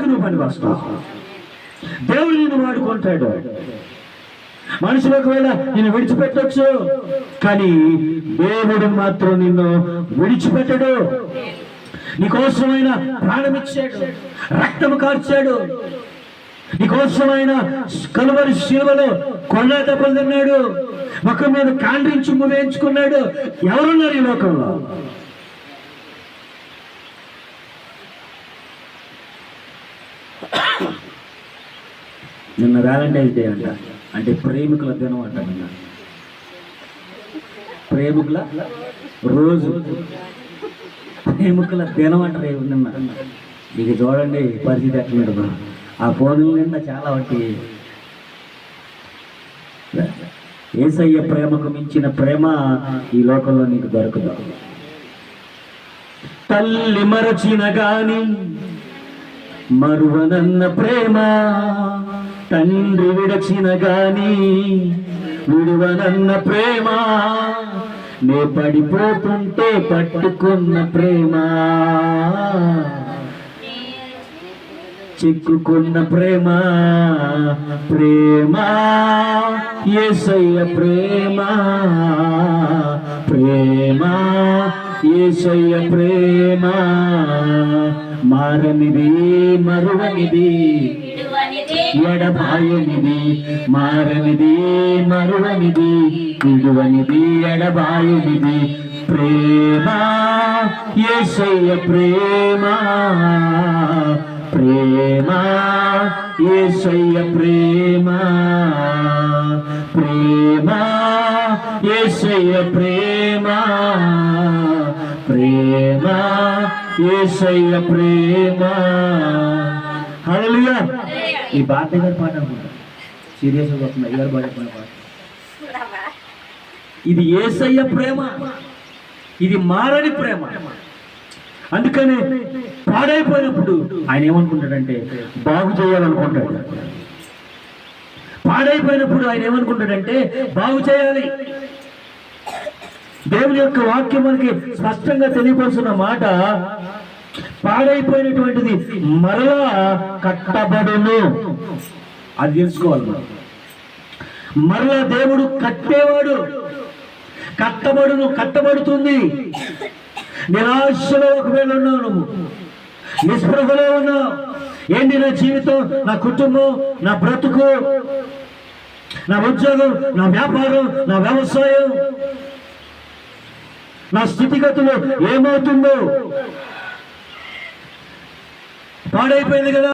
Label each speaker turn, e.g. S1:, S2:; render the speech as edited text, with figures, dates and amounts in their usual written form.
S1: నువ్వు పని వస్తావు. దేవుడు నిన్ను వాడుకుంటాడు. మనుషులు ఒకవేళ నిన్ను విడిచిపెట్టవచ్చు, కానీ దేవుడు మాత్రం నిన్ను విడిచిపెట్టడు. నీకోసమైన ప్రాణం ఇచ్చాడు, రక్తము కార్చాడు. నీకోసమైన కలువరి శిలువలో కొన్న దెబ్బలు తిన్నాడు, ముఖం మీద కాండ్రించి వేయించుకున్నాడు. ఎవరున్నారు ఈ లోకంలో? నిన్న వ్యాలంటైన్స్ డే అంట, అంటే ప్రేమికుల దినం అంట. నిన్న ప్రేమికుల రోజు, ప్రేమికుల దినం అంట రేపు. నిన్న ఇక చూడండి పరిస్థితి ఎట్లుంటుందో. ఆ ఫోన్ల నిండా చాలా వాటి యేసయ్య ప్రేమకు మించిన ప్రేమ ఈ లోకంలో నీకు దొరకదు. తల్లి మరచిన గాని మరువనన్న ప్రేమ, తండ్రి విడచిన గాని విడువనన్న ప్రేమ, నే పడిపోతుంటే పట్టుకున్న ప్రేమ, చిక్కుకున్న ప్రేమ, ప్రేమ యేసయ్య ప్రేమ, ప్రేమ యేసయ్య ప్రేమ, మారనిది మరువనిది ఎడబాయనిది, మారనిది మరువనిది విడువనిది ఎడబాయనిది, ప్రేమ యేసయ్య ప్రేమ, ప్రేమ యేసయ్య ప్రేమ, ప్రేమ యేసయ్య ప్రేమ, ప్రేమ యేసయ్య ప్రేమ. హల్లెలూయా. ఈ పాట గారి పాట అనుకుంటా, సీరియస్గా వస్తుంది. అయ్యారు పాడుకున్న పాట. ఇది యేసయ్య ప్రేమ, ఇది మారని ప్రేమ. అందుకని పాడైపోయినప్పుడు ఆయన ఏమనుకుంటాడంటే బాగు చేయాలనుకుంటాడు. పాడైపోయినప్పుడు ఆయన ఏమనుకుంటాడంటే బాగు చేయాలి. దేవుని యొక్క వాక్యం మనకి స్పష్టంగా తెలియపరుస్తున్న మాట, పాడైపోయినటువంటిది మరలా కట్టబడును. అది తెలుసుకోవాలి మనం. మరలా దేవుడు కట్టేవాడు, కట్టబడును, కట్టబడుతుంది. నిరాశలో ఒకవేళ ఉన్నావు, నువ్వు నిస్పృహలో ఉన్నావు, ఏంటి నా జీవితం, నా కుటుంబం, నా బ్రతుకు, నా ఉద్యోగం, నా వ్యాపారం, నా వ్యవసాయం, నా స్థితిగతులు ఏమవుతుందో, పాడైపోయింది కదా.